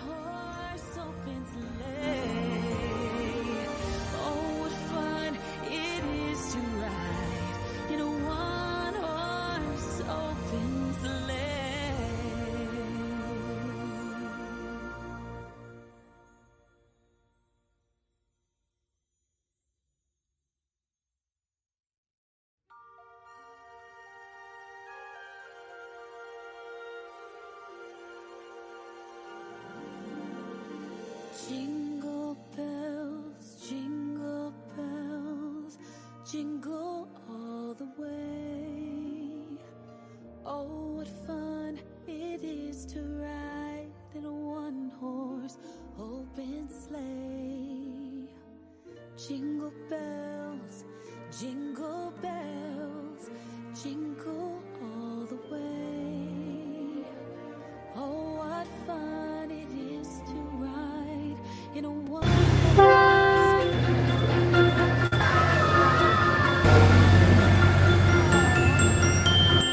horse open sleigh. Oh, what fun it is to ride in a one-horse open sleigh. Jingle bells, jingle all the way. Oh, what fun it is to ride in a one-horse open sleigh. Jingle bells, jingle all the way. Oh, what fun it is to ride in a one-horse.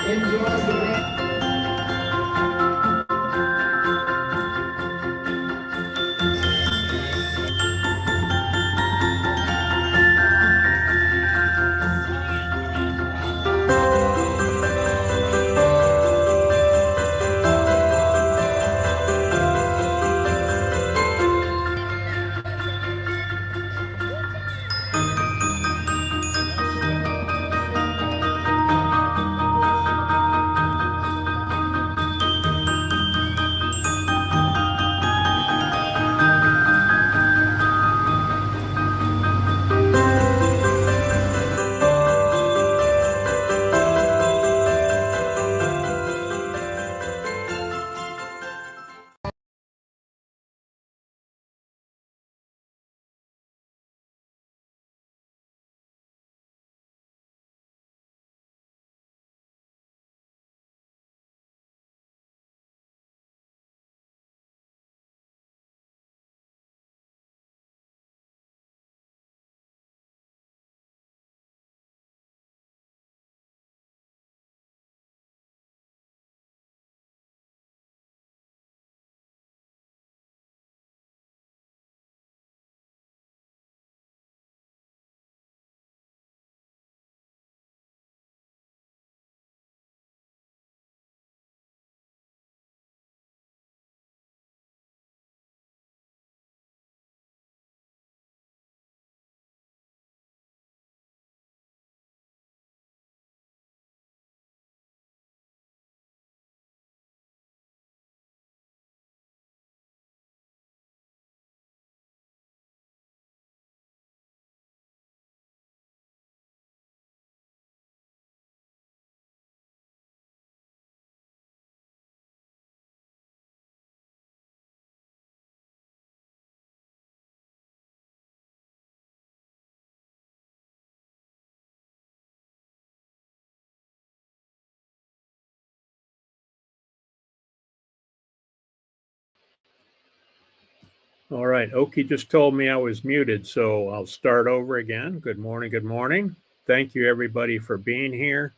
Enjoy the rest. All right, Oki just told me I was muted, so I'll start over again. Good morning, good morning. Thank you everybody for being here.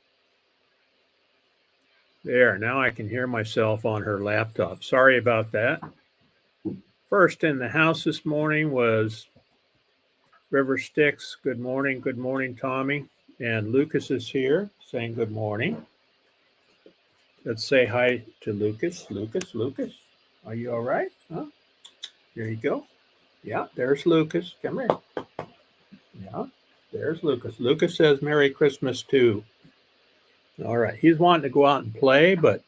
There, now I can hear myself on her laptop. Sorry about that. First in the house this morning was River Styx. Good morning, Tommy. And Lucas is here saying good morning. Let's say hi to Lucas. Lucas, are you all right? Huh? There you go. Yeah, there's Lucas. Come here. Yeah, there's Lucas. Lucas says Merry Christmas too. All right, he's wanting to go out and play, but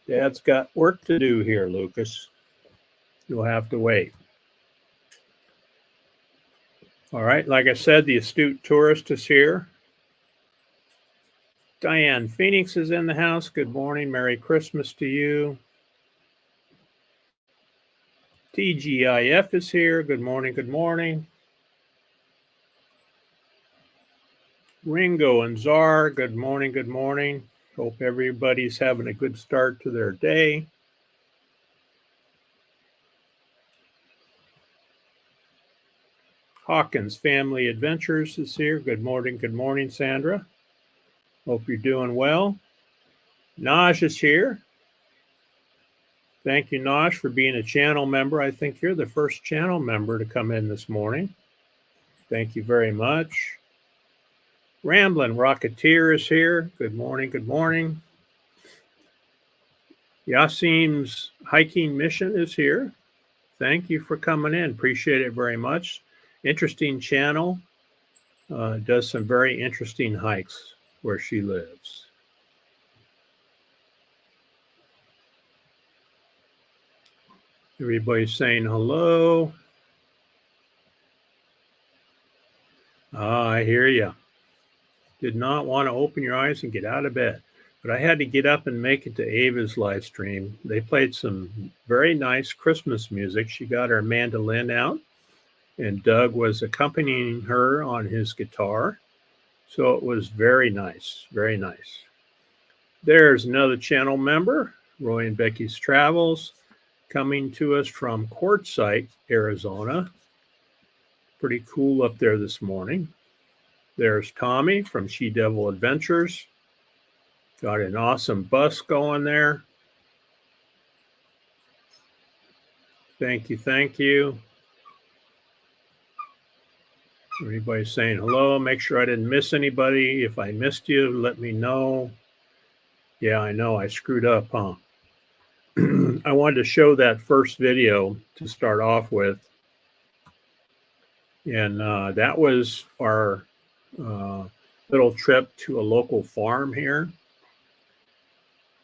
Dad's got work to do here, Lucas. You'll have to wait. All right, like I said, the astute tourist is here. Diane Phoenix is in the house. Good morning. Merry Christmas to you. TGIF is here. Good morning. Ringo and Czar, good morning. Hope everybody's having a good start to their day. Hawkins Family Adventures is here. Good morning, Sandra. Hope you're doing well. Naj is here. Thank you, Nosh, for being a channel member. I think you're the first channel member to come in this morning. Thank you very much. Ramblin' Rocketeer is here. Good morning. Good morning. Yasim's hiking mission is here. Thank you for coming in. Appreciate it very much. Interesting channel. Does some very interesting hikes where she lives. Everybody's saying hello. I hear you. Did not want to open your eyes and get out of bed, but I had to get up and make it to Ava's live stream. They played some very nice Christmas music. She got her mandolin out, and Doug was accompanying her on his guitar. So it was very nice, very nice. There's another channel member, Roy and Becky's Travels, coming to us from Quartzsite, Arizona. Pretty cool up there this morning. There's Tommy from She Devil Adventures. Got an awesome bus going there. Thank you, thank you. Everybody's saying hello. Make sure I didn't miss anybody. If I missed you, let me know. Yeah, I know I screwed up, huh? I wanted to show that first video to start off with. And that was our little trip to a local farm here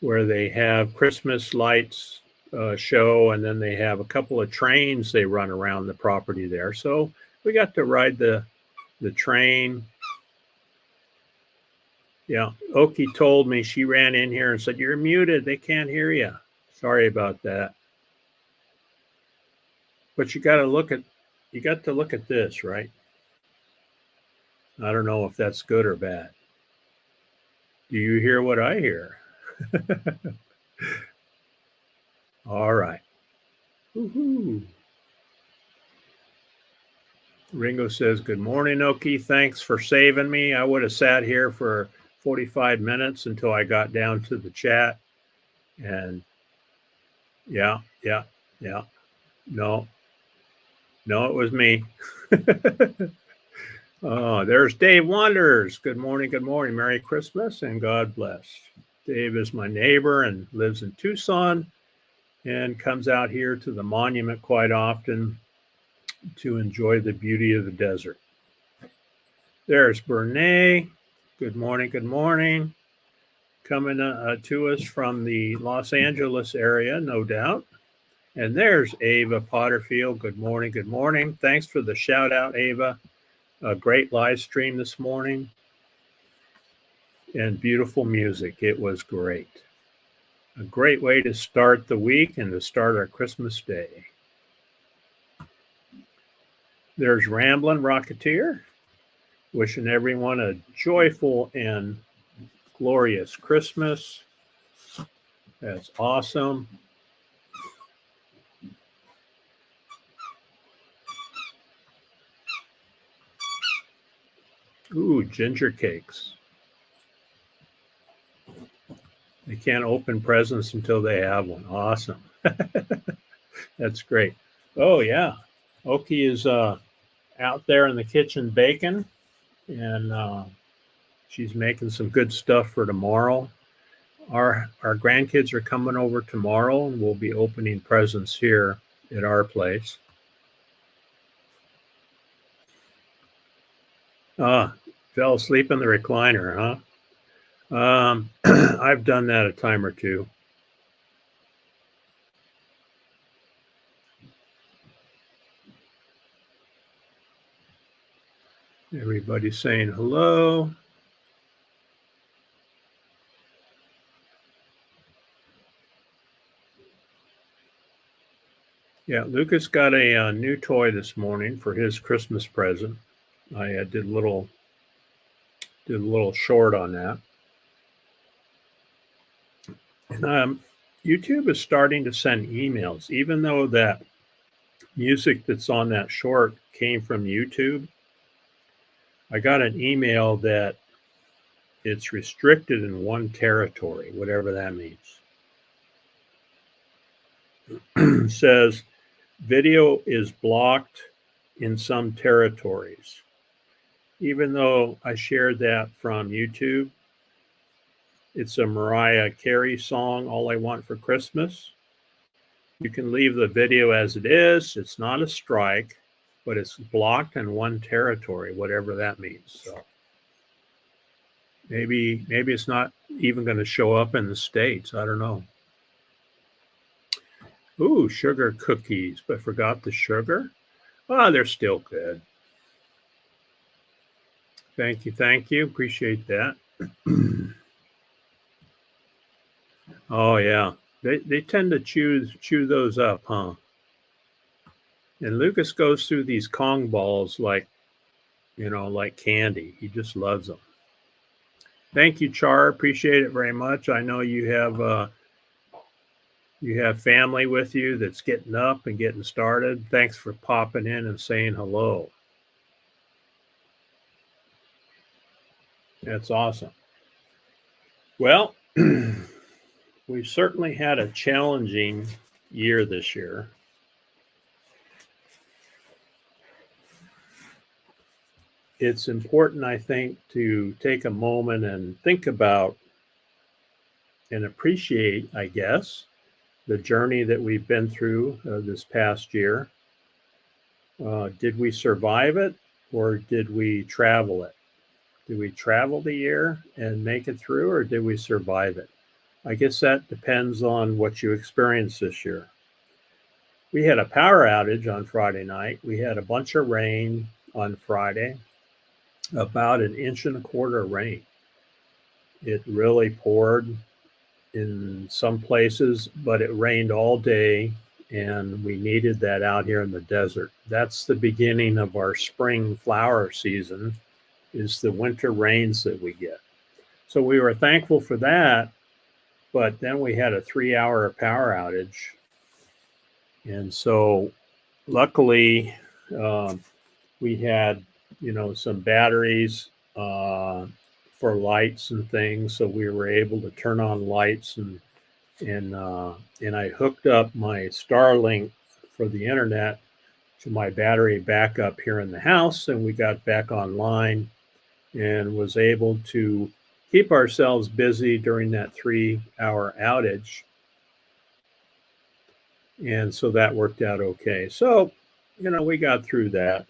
where they have Christmas lights show, and then they have a couple of trains they run around the property there. So we got to ride the train. Yeah, Oki told me, she ran in here and said, "You're muted, they can't hear you." Sorry about that. But you got to look at this, right? I don't know if that's good or bad. Do you hear what I hear? All right. Woohoo. Ringo says, "Good morning, Oki. Thanks for saving me. I would have sat here for 45 minutes until I got down to the chat." And yeah. No, it was me. Oh, there's Dave Wonders. Good morning. Good morning. Merry Christmas and God bless. Dave is my neighbor and lives in Tucson and comes out here to the monument quite often to enjoy the beauty of the desert. There's Bernay. Good morning. Good morning. Coming to us from the Los Angeles area, no doubt. And there's Ava Potterfield. Good morning. Good morning. Thanks for the shout out, Ava. A great live stream this morning and beautiful music. It was great. A great way to start the week and to start our Christmas day. There's Ramblin' Rocketeer, wishing everyone a joyful and glorious Christmas. That's awesome. Ooh, ginger cakes. They can't open presents until they have one. Awesome. That's great. Oh, yeah. Oki is out there in the kitchen baking, and she's making some good stuff for tomorrow. Our grandkids are coming over tomorrow, and we'll be opening presents here at our place. Fell asleep in the recliner, huh? I've done that a time or two. Everybody's saying hello. Yeah, Lucas got a new toy this morning for his Christmas present. I did a little short on that. And YouTube is starting to send emails, even though that music that's on that short came from YouTube. I got an email that it's restricted in one territory, whatever that means. says video is blocked in some territories. Even though I shared that from YouTube, it's a Mariah Carey song, All I Want for Christmas. You can leave the video as it is. It's not a strike, but it's blocked in one territory, whatever that means. So maybe it's not even going to show up in the States. I don't know. Ooh, sugar cookies, but forgot the sugar. Ah, they're still good. Thank you. Appreciate that. Oh yeah, they tend to chew those up, huh? And Lucas goes through these Kong balls like candy. He just loves them. Thank you, Char. Appreciate it very much. I know you have family with you that's getting up and getting started. Thanks for popping in and saying hello. That's awesome. Well, we certainly had a challenging year this year. It's important, I think, to take a moment and think about and appreciate, I guess, the journey that we've been through this past year. Did we survive it, or did we travel it? Did we travel the year and make it through, or did we survive it? I guess that depends on what you experienced this year. We had a power outage on Friday night. We had a bunch of rain on Friday, about 1.25 inches of rain. It really poured in some places, but it rained all day, and we needed that out here in the desert. That's the beginning of our spring flower season, is the winter rains that we get. So we were thankful for that, but then we had a 3-hour power outage. And so luckily we had, some batteries for lights and things. So we were able to turn on lights, and I hooked up my Starlink for the internet to my battery backup here in the house, and we got back online and was able to keep ourselves busy during that 3-hour outage. And so that worked out okay. So, we got through that.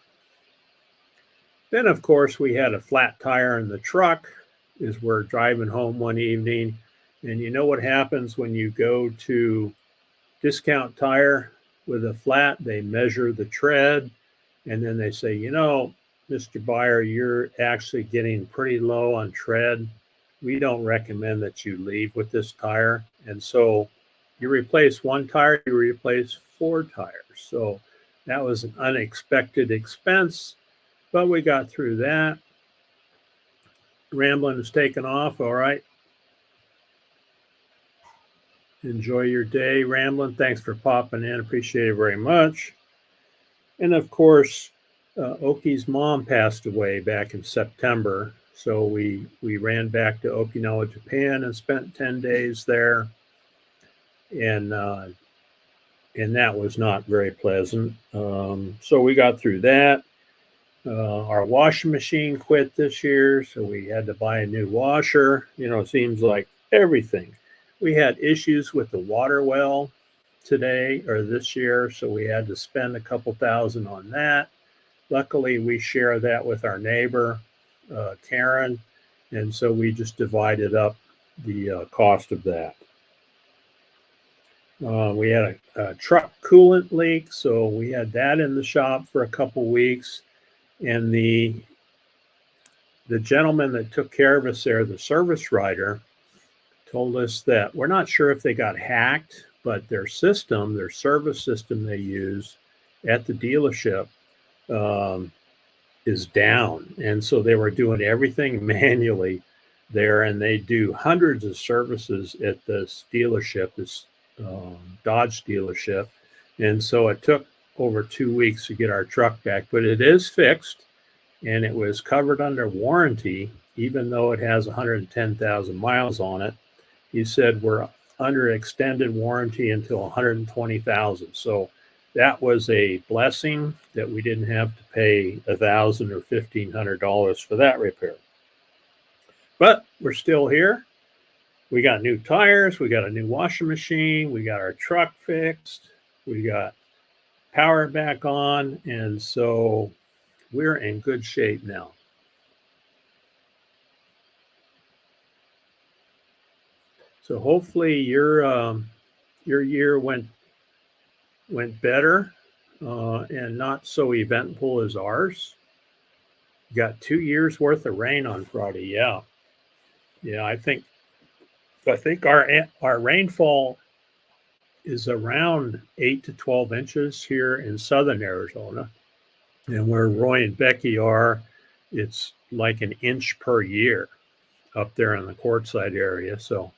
Then, of course, we had a flat tire in the truck as we're driving home one evening. And you know what happens when you go to Discount Tire with a flat? They measure the tread, and then they say, Mr. Buyer, you're actually getting pretty low on tread. We don't recommend that you leave with this tire. And so you replace one tire, you replace 4 tires. So that was an unexpected expense, but we got through that. Ramblin' is taken off. All right. Enjoy your day, Ramblin'. Thanks for popping in. Appreciate it very much. And of course, Oki's mom passed away back in September. So we ran back to Okinawa, Japan, and spent 10 days there. And that was not very pleasant. So we got through that. Our washing machine quit this year, so we had to buy a new washer. It seems like everything. We had issues with the water well today or this year, so we had to spend a couple thousand on that. Luckily, we share that with our neighbor, Karen, and so we just divided up the cost of that. We had a truck coolant leak, so we had that in the shop for a couple weeks. And the gentleman that took care of us there, the service writer, told us that we're not sure if they got hacked, but their service system they use at the dealership is down. And so they were doing everything manually there, and they do hundreds of services at this dealership, this Dodge dealership. And so it took over 2 weeks to get our truck back, but it is fixed, and it was covered under warranty, even though it has 110,000 miles on it. He said we're under extended warranty until 120,000. So that was a blessing that we didn't have to pay $1,000 or $1,500 for that repair. But we're still here. We got new tires. We got a new washing machine. We got our truck fixed. We got power back on. And so we're in good shape now. So hopefully your year went better and not so eventful as ours. You got 2 years worth of rain on Friday. Yeah. I think our rainfall is around 8 to 12 inches here in southern Arizona, and where Roy and Becky are, it's like an inch per year up there in the Quartzsite area. So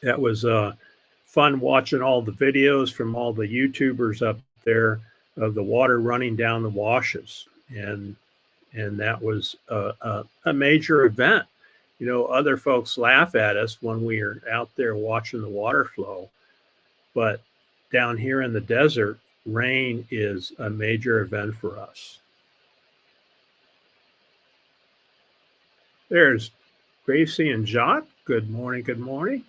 that was fun watching all the videos from all the YouTubers up there of the water running down the washes, and that was a major event. Other folks laugh at us when we are out there watching the water flow, but down here in the desert, rain is a major event for us. There's Gracie and Jacques. Good morning. Good morning.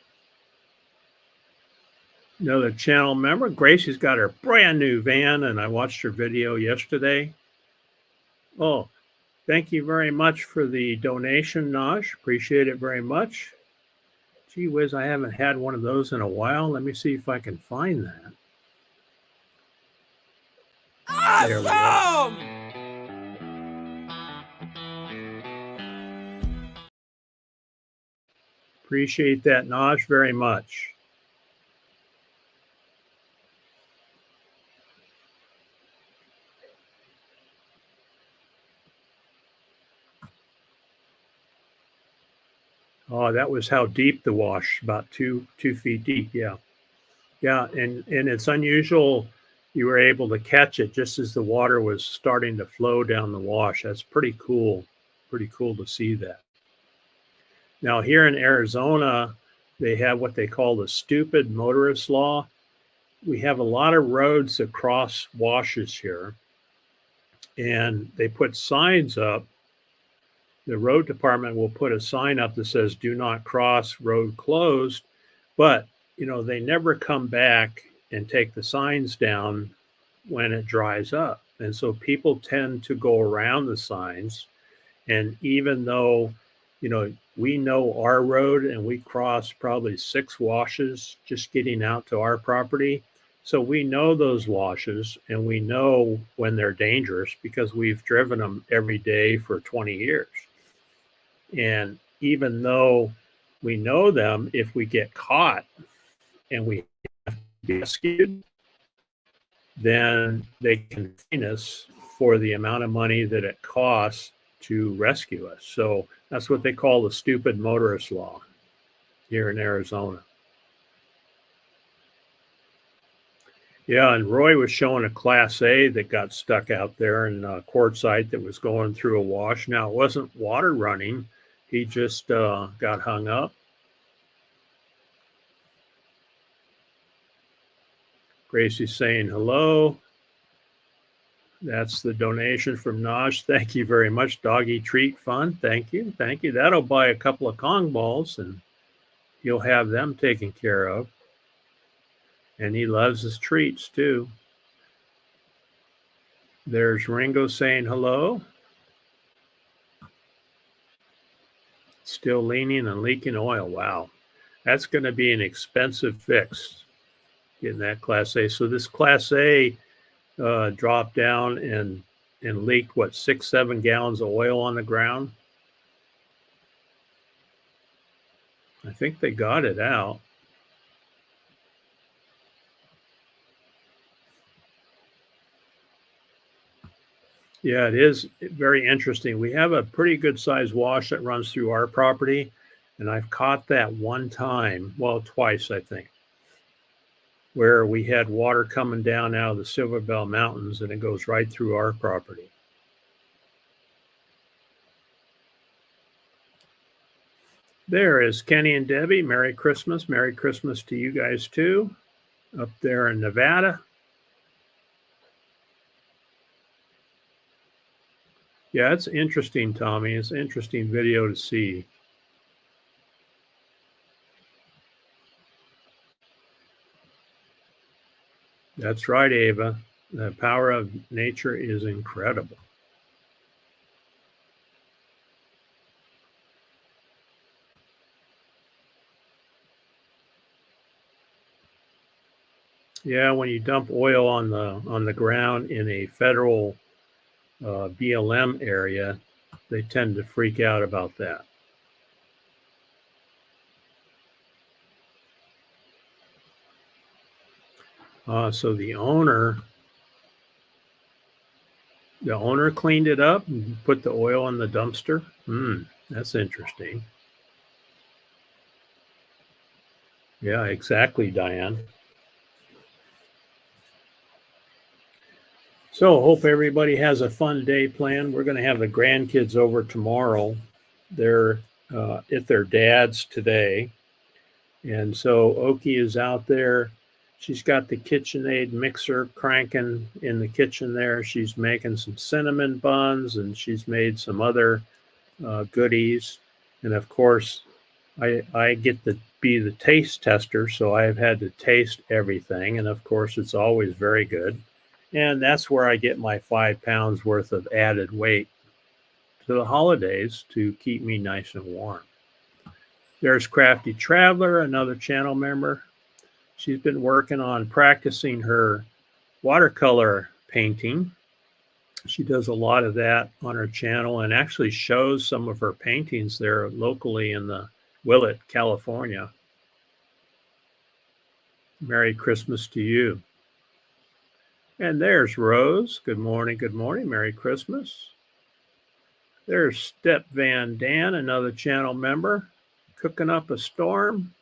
Another channel member. Gracie's got her brand new van, and I watched her video yesterday. Oh, thank you very much for the donation, Naj. Appreciate it very much. Gee whiz, I haven't had one of those in a while. Let me see if I can find that. Awesome! There we go. Appreciate that, Naj, very much. Oh, that was how deep the wash, about 2 feet deep. Yeah. And it's unusual you were able to catch it just as the water was starting to flow down the wash. That's pretty cool. Pretty cool to see that. Now here in Arizona, they have what they call the stupid motorist law. We have a lot of roads that cross washes here, and they put signs up. The road department will put a sign up that says "Do not cross, road closed," but they never come back and take the signs down when it dries up. And so people tend to go around the signs. And even though, we know our road and we cross probably 6 washes just getting out to our property. So we know those washes and we know when they're dangerous because we've driven them every day for 20 years. And even though we know them, if we get caught and we have to be rescued, then they can fine us for the amount of money that it costs to rescue us. So that's what they call the stupid motorist law here in Arizona. Yeah, and Roy was showing a Class A that got stuck out there in Quartzsite that was going through a wash. Now, it wasn't water running. He just got hung up. Gracie's saying hello. That's the donation from Naj. Thank you very much. Doggy treat fun. Thank you. Thank you. That'll buy a couple of Kong balls and you'll have them taken care of. And he loves his treats too. There's Ringo saying hello. Still leaning and leaking oil. Wow. That's going to be an expensive fix, getting that Class A. So this Class A dropped down and leaked, 6-7 gallons of oil on the ground. I think they got it out. Yeah, it is very interesting. We have a pretty good sized wash that runs through our property, and I've caught that one time, well, twice, I think, where we had water coming down out of the Silver Bell Mountains and it goes right through our property. There is Kenny and Debbie. Merry Christmas. Merry Christmas to you guys too, up there in Nevada. Yeah, it's interesting, Tommy. It's an interesting video to see. That's right, Ava. The power of nature is incredible. Yeah, when you dump oil on the ground in a federal BLM area, they tend to freak out about that. So the owner cleaned it up and put the oil in the dumpster. That's interesting. Yeah, exactly, Diane. So hope everybody has a fun day planned. We're going to have the grandkids over tomorrow. They're at their dad's today. And so Oki is out there. She's got the KitchenAid mixer cranking in the kitchen there. She's making some cinnamon buns and she's made some other goodies. And of course, I get to be the taste tester, so I've had to taste everything. And of course, it's always very good. And that's where I get my 5 pounds worth of added weight to the holidays to keep me nice and warm. There's Crafty Traveler, another channel member. She's been working on practicing her watercolor painting. She does a lot of that on her channel and actually shows some of her paintings there locally in the Willett, California. Merry Christmas to you. And there's Rose. Good morning. Good morning. Merry Christmas. There's Step Van Dan, another channel member, cooking up a storm.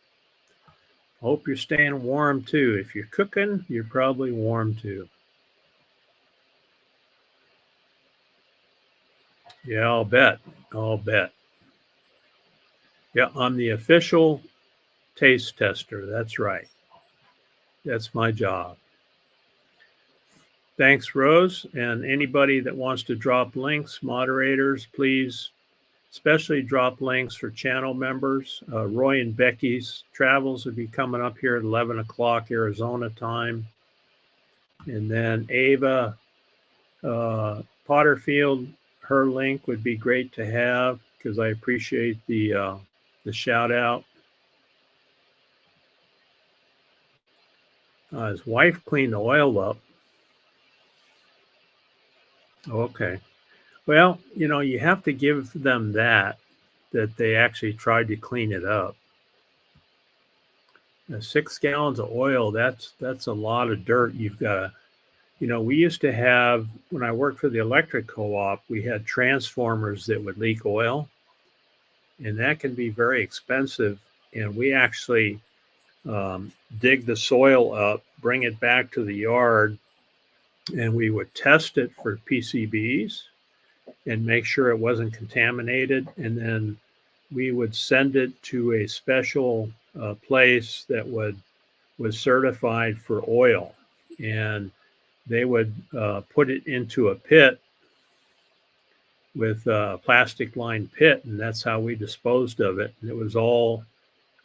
Hope you're staying warm too. If you're cooking, you're probably warm too. Yeah, I'll bet. I'll bet. Yeah, I'm the official taste tester. That's right. That's my job. Thanks, Rose. And anybody that wants to drop links, moderators, please, especially drop links for channel members. Roy and Becky's travels will be coming up here at 11 o'clock Arizona time. And then Ava Potterfield, her link would be great to have because I appreciate the shout out. His wife cleaned the oil up. Okay. Well, you have to give them that they actually tried to clean it up. 6 gallons of oil, that's a lot of dirt. You've got to, we used to have, when I worked for the electric co-op, we had transformers that would leak oil, and that can be very expensive. And we actually dig the soil up, bring it back to the yard, and we would test it for PCBs and make sure it wasn't contaminated. And then we would send it to a special place that was certified for oil. And they would put it into a pit with a plastic lined pit. And that's how we disposed of it. And it was all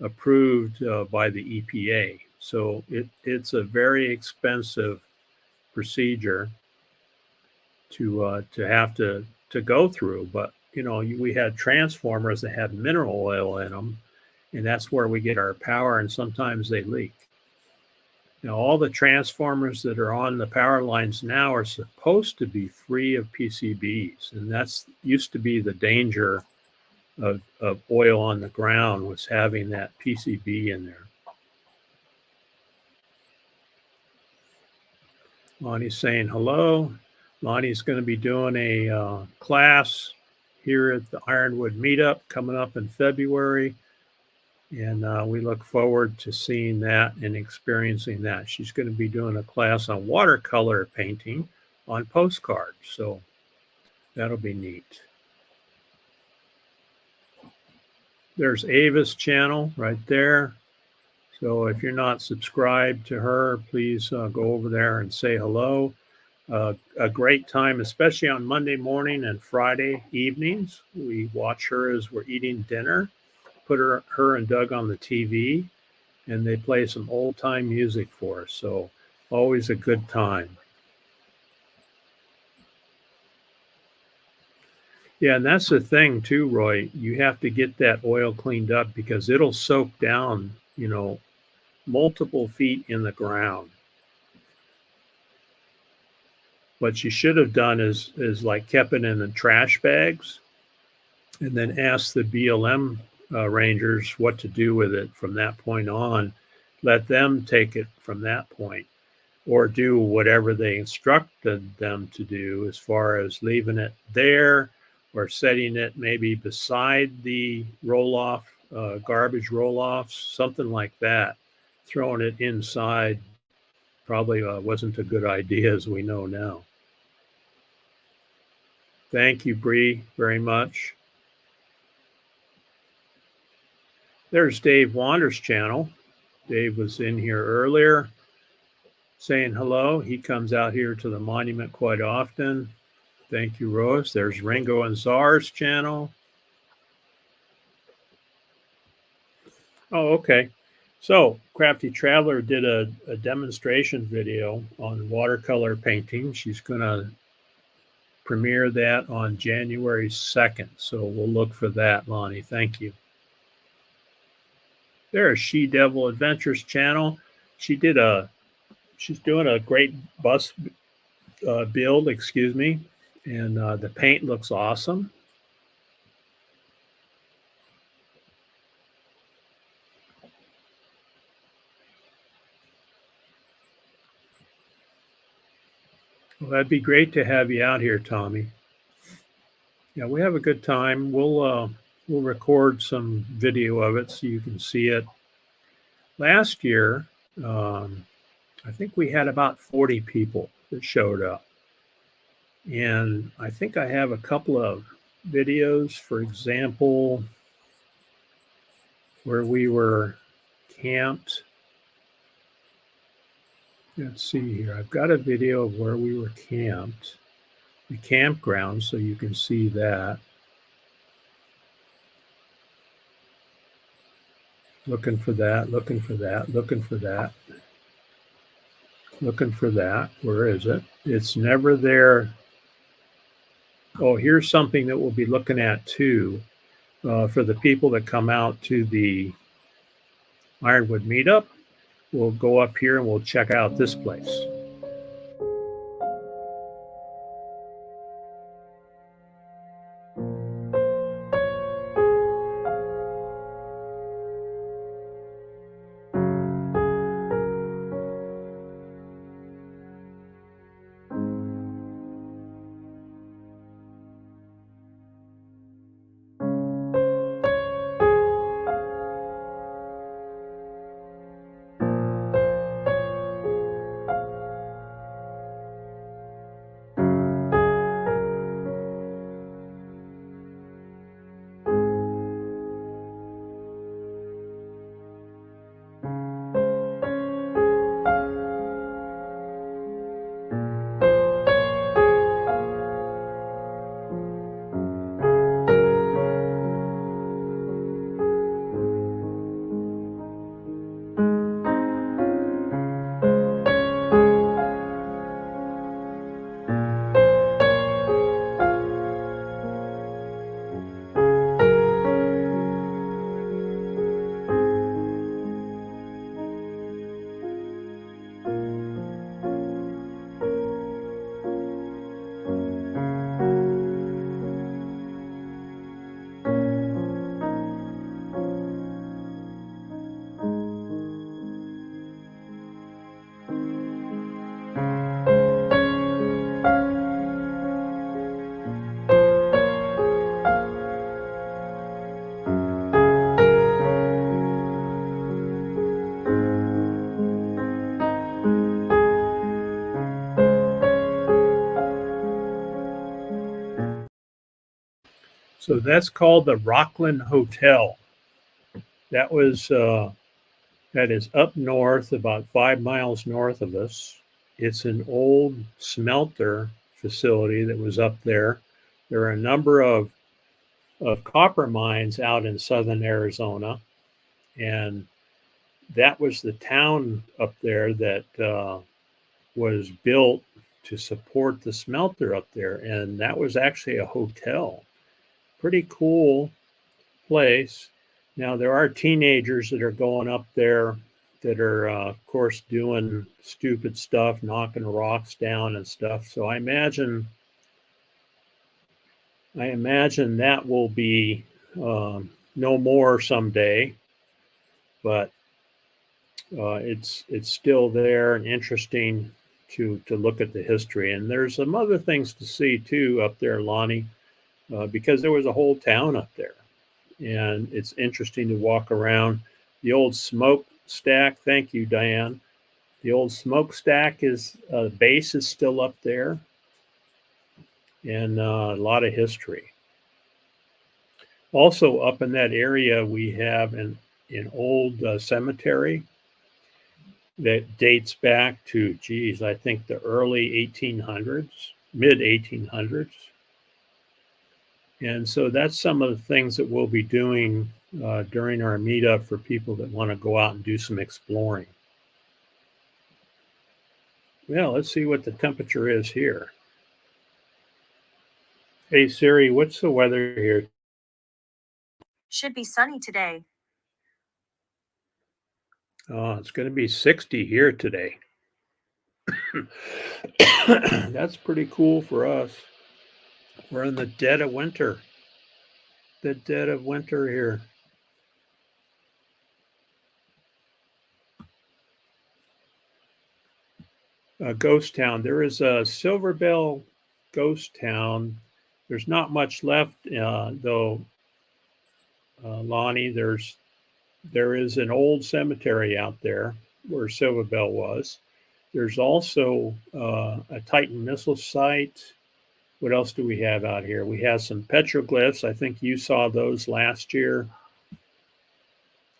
approved by the EPA. So it's a very expensive procedure to have to go through. But we had transformers that had mineral oil in them, and that's where we get our power, and sometimes they leak. All the transformers that are on the power lines now are supposed to be free of PCBs, and that's used to be the danger of oil on the ground, was having that PCB in there. Lonnie's saying hello. Lonnie's going to be doing a class here at the Ironwood Meetup coming up in February. And we look forward to seeing that and experiencing that. She's going to be doing a class on watercolor painting on postcards. So that'll be neat. There's Ava's channel right there. So if you're not subscribed to her, please go over there and say hello. A great time, especially on Monday morning and Friday evenings. We watch her as we're eating dinner, put her and Doug on the TV, and they play some old time music for us. So always a good time. Yeah, and that's the thing too, Roy. You have to get that oil cleaned up because it'll soak down, multiple feet in the ground. What you should have done is like kept it in the trash bags and then asked the BLM rangers what to do with it from that point on. Let them take it from that point or do whatever they instructed them to do as far as leaving it there or setting it maybe beside the roll-off, garbage roll-offs, something like that. Throwing it inside probably wasn't a good idea, as we know now. Thank you, Bree, very much. There's Dave Wander's channel. Dave was in here earlier saying hello. He comes out here to the monument quite often. Thank you, Rose. There's Ringo and Czar's channel. Oh, okay. So Crafty Traveler did a demonstration video on watercolor painting. She's going to premiere that on January 2nd. So we'll look for that, Lonnie. Thank you. There's She Devil Adventures channel. She's doing a great bus build, and the paint looks awesome. Well, that'd be great to have you out here, Tommy. Yeah, we have a good time. We'll record some video of it so you can see it. Last year, I think we had about 40 people that showed up. And I think I have a couple of videos, for example, where we were camped. Let's see here. I've got a video of where we were camped, the campground, so you can see that. Looking for that, looking for that, looking for that, looking for that. Where is it? It's never there. Oh, here's something that we'll be looking at too for the people that come out to the Ironwood meetup. We'll go up here and we'll check out this place. So that's called the Rockland Hotel. That was that is up north, about 5 miles north of us. It's an old smelter facility that was up there. There are a number of copper mines out in southern Arizona, and that was the town up there that was built to support the smelter up there, and that was actually a hotel. Pretty cool place. Now there are teenagers that are going up there that are, of course, doing stupid stuff, knocking rocks down and stuff. So I imagine that will be no more someday, but it's still there and interesting to look at the history. And there's some other things to see too up there, Lonnie, because there was a whole town up there, and it's interesting to walk around. The old smokestack. Thank you, Diane. The old smokestack is base is still up there, and a lot of history. Also, up in that area, we have an old cemetery that dates back to, geez, I think the early 1800s, mid 1800s. And so that's some of the things that we'll be doing during our meetup for people that want to go out and do some exploring. Well, let's see what the temperature is here. Hey Siri, what's the weather here? Should be sunny today. Oh, it's going to be 60 here today. That's pretty cool for us. We're in the dead of winter. The dead of winter here. Ghost town. There is a Silver Bell ghost town. There's not much left, though, Lonnie. There is an old cemetery out there where Silver Bell was. There's also a Titan missile site. What else do we have out here? We have some petroglyphs. I think you saw those last year.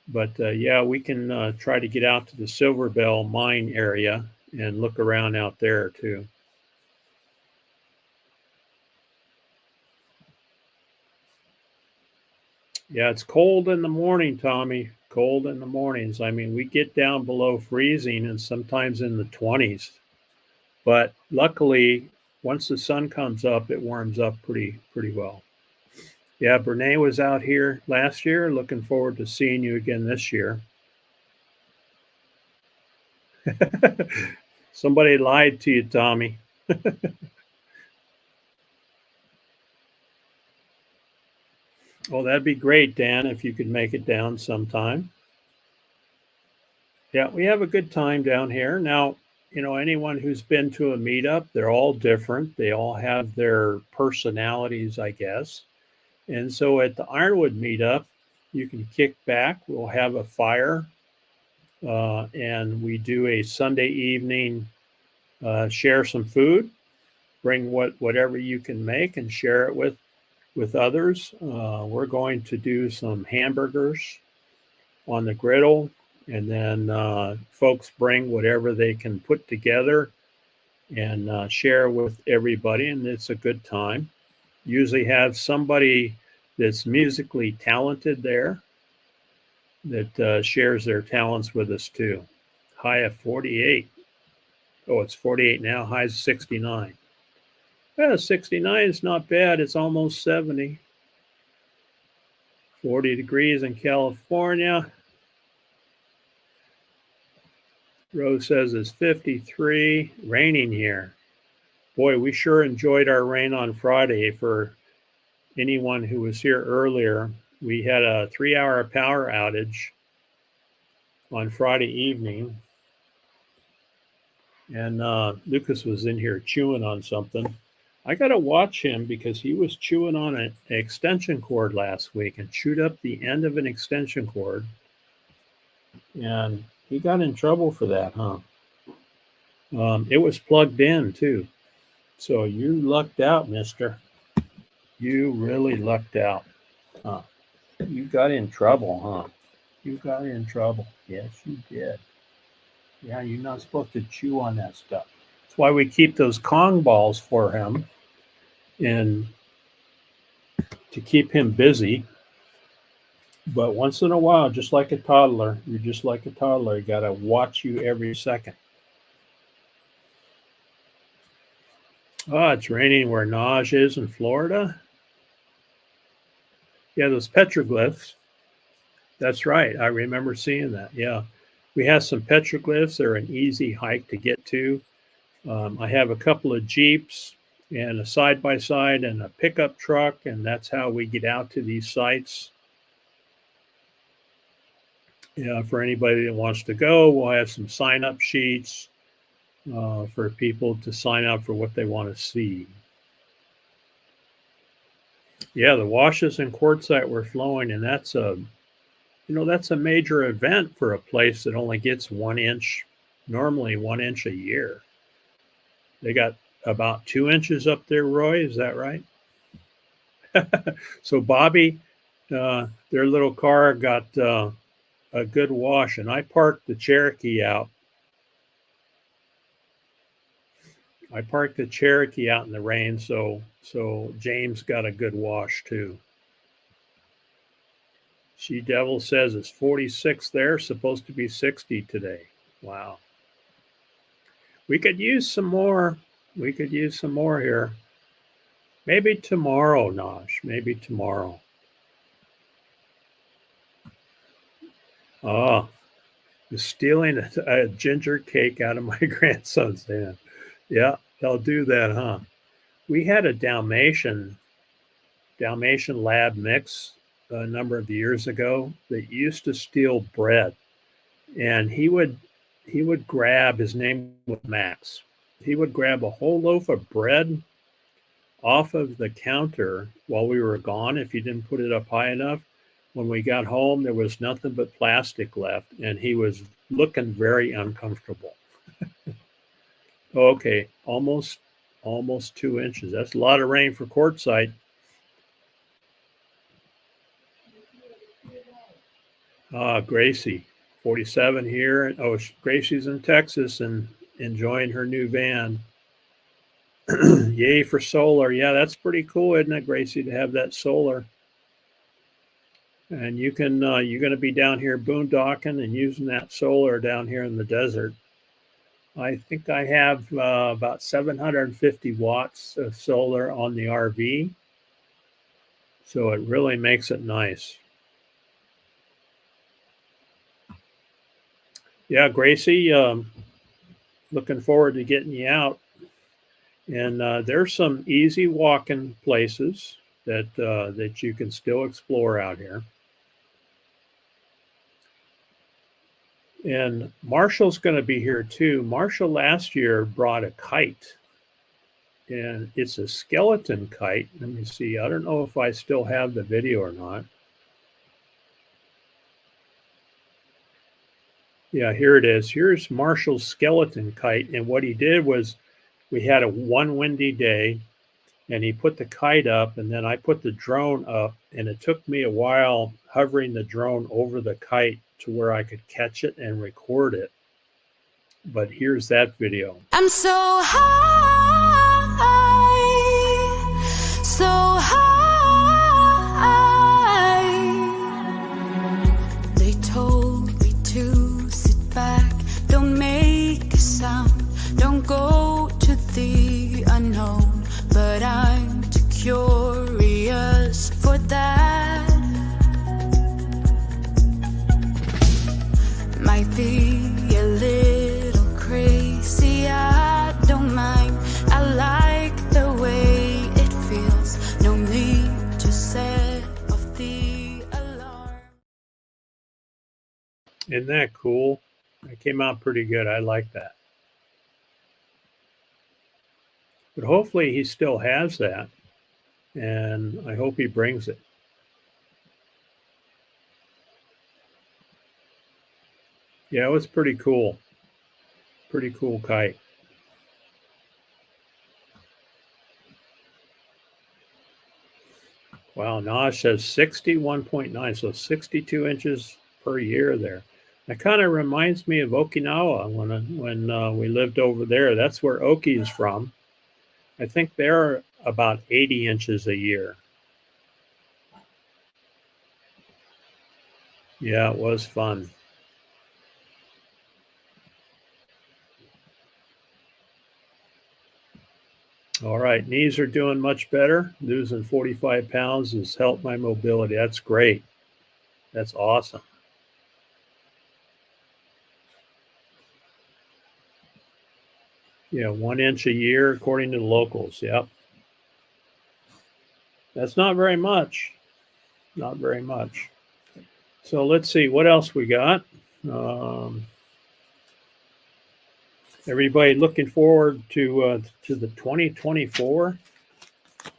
But yeah, we can try to get out to the Silver Bell mine area and look around out there too. Yeah, it's cold in the morning, Tommy. Cold in the mornings. I mean, we get down below freezing and sometimes in the 20s. But luckily, once the sun comes up, it warms up pretty well. Yeah, Brene was out here last year. Looking forward to seeing you again this year. Somebody lied to you, Tommy. Well, that'd be great, Dan, if you could make it down sometime. Yeah, we have a good time down here. Now, you know, anyone who's been to a meetup, they're all different. They all have their personalities, I guess. And so at the Ironwood meetup, you can kick back. We'll have a fire, and we do a Sunday evening, share some food, bring whatever you can make and share it with others. We're going to do some hamburgers on the griddle, and then folks bring whatever they can put together and share with everybody, and it's a good time. Usually have somebody that's musically talented there that shares their talents with us too. High of 48. Oh, it's 48 now. High is 69. Well, 69 is not bad. It's almost 70. 40 degrees in California. Rose says it's 53. Raining here. Boy, we sure enjoyed our rain on Friday. For anyone who was here earlier, we had a 3-hour power outage on Friday evening. And Lucas was in here chewing on something. I got to watch him because he was chewing on an extension cord last week and chewed up the end of an extension cord. And he got in trouble for that, huh? It was plugged in too. So you lucked out, mister. You really lucked out. Huh? You got in trouble, huh? You got in trouble. Yes, you did. Yeah, you're not supposed to chew on that stuff. That's why we keep those Kong balls for him and to keep him busy. But once in a while, just like a toddler, you're just like a toddler. You got to watch you every second. Oh, it's raining where Naj is in Florida. Yeah, those petroglyphs. That's right. I remember seeing that. Yeah. We have some petroglyphs. They're an easy hike to get to. I have a couple of Jeeps and a side by side and a pickup truck, and that's how we get out to these sites. Yeah, for anybody that wants to go, we'll have some sign up sheets for people to sign up for what they want to see. Yeah, the washes in Quartzsite were flowing, and that's a major event for a place that only gets 1 inch, normally 1 inch a year. They got about 2 inches up there, Roy. Is that right? So Bobby, their little car got a good wash, and I parked the Cherokee out. I parked the Cherokee out in the rain, so James got a good wash too. She Devil says it's 46 there, supposed to be 60 today. Wow. We could use some more. We could use some more here. Maybe tomorrow, Nosh. Maybe tomorrow. Oh, you're stealing a ginger cake out of my grandson's hand. Yeah, they'll do that, huh? We had a Dalmatian lab mix a number of years ago that used to steal bread, and he would grab, his name was Max. He would grab a whole loaf of bread off of the counter while we were gone if you didn't put it up high enough. When we got home, there was nothing but plastic left, and he was looking very uncomfortable. Okay, almost 2 inches. That's a lot of rain for Quartzsite. Gracie, 47 here. Oh, Gracie's in Texas and enjoying her new van. Yay for solar. Yeah, that's pretty cool, isn't it, Gracie, to have that solar? And you can, you're going to be down here boondocking and using that solar down here in the desert. I think I have about 750 watts of solar on the RV. So it really makes it nice. Yeah, Gracie, looking forward to getting you out. And there's some easy walking places that you can still explore out here. And Marshall's going to be here too. Marshall last year brought a kite, and it's a skeleton kite. Let me see. I don't know if I still have the video or not. Yeah, here it is. Here's Marshall's skeleton kite. And what he did was we had one windy day, and he put the kite up, and then I put the drone up, and it took me a while hovering the drone over the kite to where I could catch it and record it. But here's that video. I'm so high, so high. They told me to sit back, don't make a sound, don't go to the unknown, but I'm too curious for that. Might be a little crazy, I don't mind. I like the way it feels. No need to set off the alarm. Isn't that cool? It came out pretty good. I like that. But hopefully he still has that, and I hope he brings it. Yeah, it was pretty cool. Pretty cool kite. Wow, Naj says 61.9, so 62 inches per year there. That kind of reminds me of Okinawa when we lived over there. That's where Oki is from. I think they're about 80 inches a year. Yeah, it was fun. All right, knees are doing much better. Losing 45 pounds has helped my mobility. That's great. That's awesome. Yeah, 1 inch a year according to the locals. Yep. That's not very much. Not very much. So let's see what else we got. Everybody looking forward to the 2024.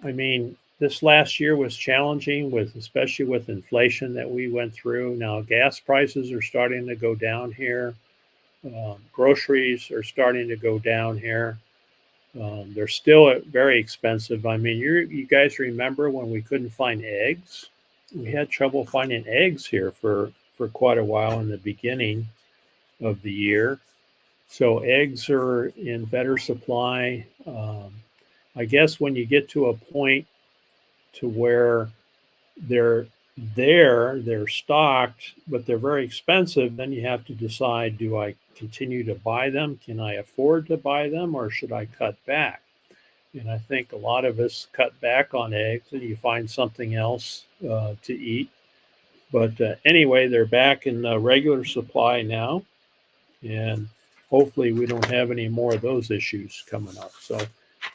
I mean, this last year was challenging especially with inflation that we went through. Now gas prices are starting to go down here. Groceries are starting to go down here. They're still very expensive. I mean, you guys remember when we couldn't find eggs? We had trouble finding eggs here for quite a while in the beginning of the year. So eggs are in better supply. I guess when you get to a point to where they're stocked, but they're very expensive, then you have to decide, do I continue to buy them? Can I afford to buy them, or should I cut back? And I think a lot of us cut back on eggs and you find something else to eat. But anyway, they're back in regular supply now. And hopefully we don't have any more of those issues coming up. So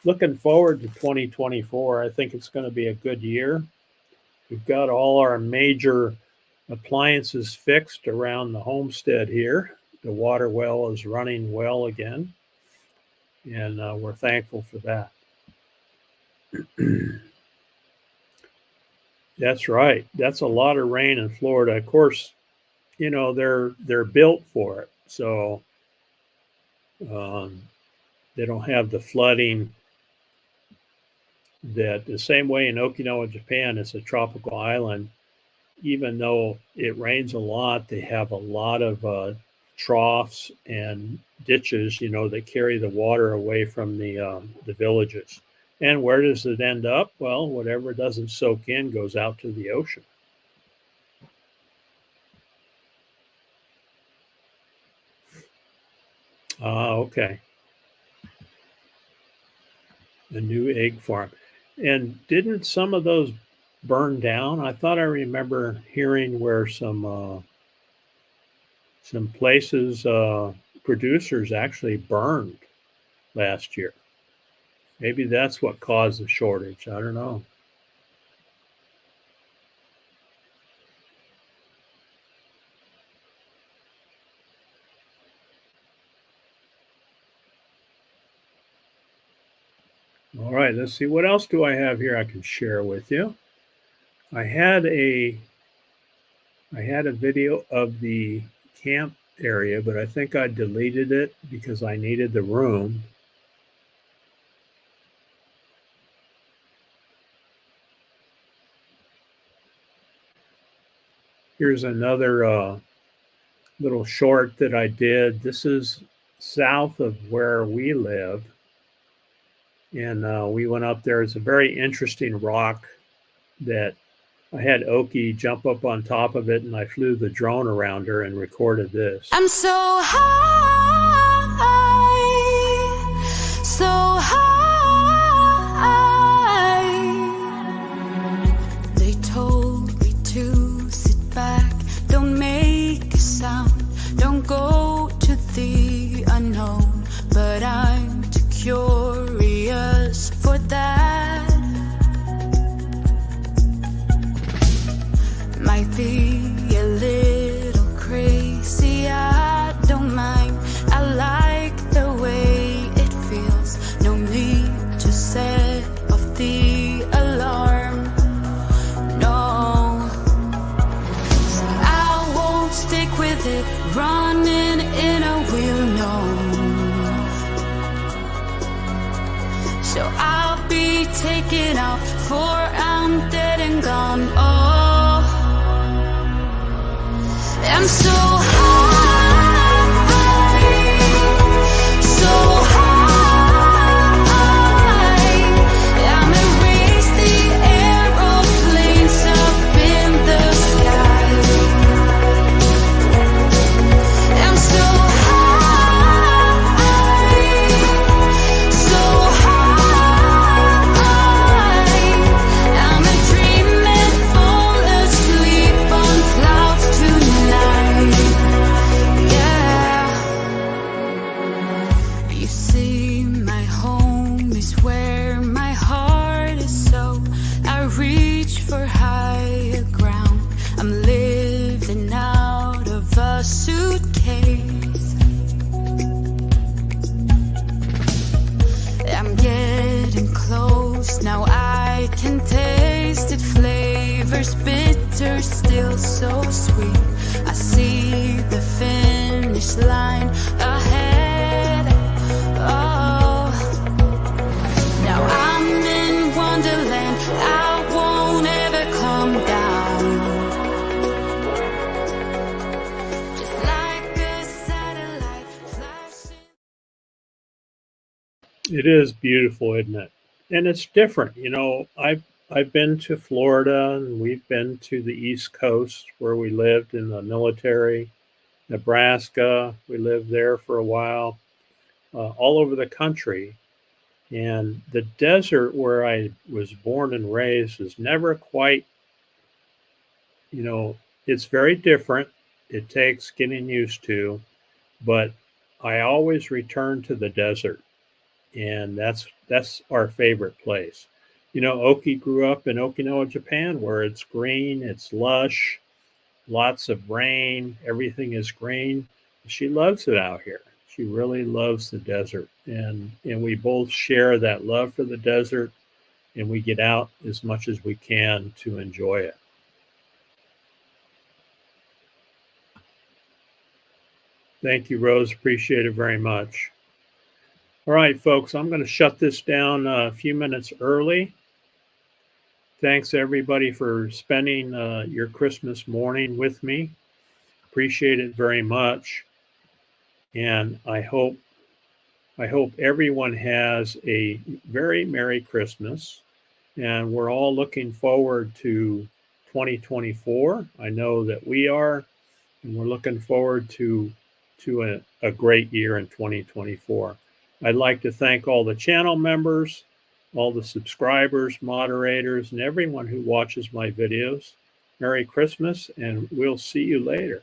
looking forward to 2024. I think it's going to be a good year. We've got all our major appliances fixed around the homestead here. The water well is running well again. And we're thankful for that. That's right. That's a lot of rain in Florida. Of course, you know, they're built for it. So they don't have the flooding that the same way in Okinawa, Japan. It's a tropical island. Even though it rains a lot, they have a lot of troughs and ditches, you know, that carry the water away from the villages. And where does it end up? Well, whatever doesn't soak in goes out to the ocean. Okay. The new egg farm. And didn't some of those burn down? I thought I remember hearing where some places, producers actually burned last year. Maybe that's what caused the shortage. I don't know. All right, let's see. What else do I have here I can share with you? I had a video of the camp area, but I think I deleted it because I needed the room. Here's another little short that I did. This is south of where we live. And we went up there. It's a very interesting rock that I had Oki jump up on top of it, and I flew the drone around her and recorded this. I'm so high, so high. They told me to sit back, don't make a sound, don't go to the unknown, but I'm too curious for that. Might be a little crazy, I don't mind. I like the way it feels. No need to set off the alarm. No, I won't stick with it, running in a wheel, no. So I'll be taken out, for I'm dead and gone. Oh, I'm so high, so high. I'm erase the aeroplanes up in the sky. I'm so high, so high. I'm a dream and fall asleep on clouds tonight. Yeah. You see, my home is where my heart is, so I reach for higher ground. I'm living out of a suitcase. I'm getting close, now I can taste it. Flavors bitter, still so sweet. I see the finish line ahead. Oh, now I'm in Wonderland. I won't ever come down. Just like a satellite flashing. It is beautiful, isn't it? And it's different. You know, I've been to Florida and we've been to the East Coast where we lived in the military. Nebraska, we lived there for a while, all over the country. And the desert where I was born and raised is never quite, you know, it's very different. It takes getting used to, but I always return to the desert, and that's our favorite place. You know, Oki grew up in Okinawa, Japan, where it's green, it's lush, lots of rain, everything is green. She loves it out here. She really loves the desert, and we both share that love for the desert, and we get out as much as we can to enjoy it. Thank you, Rose. Appreciate it very much. All right, folks, I'm going to shut this down a few minutes early. Thanks, everybody, for spending your Christmas morning with me. Appreciate it very much. And I hope everyone has a very Merry Christmas. And we're all looking forward to 2024. I know that we are, and we're looking forward to a great year in 2024. I'd like to thank all the channel members, all the subscribers, moderators, and everyone who watches my videos. Merry Christmas, and we'll see you later.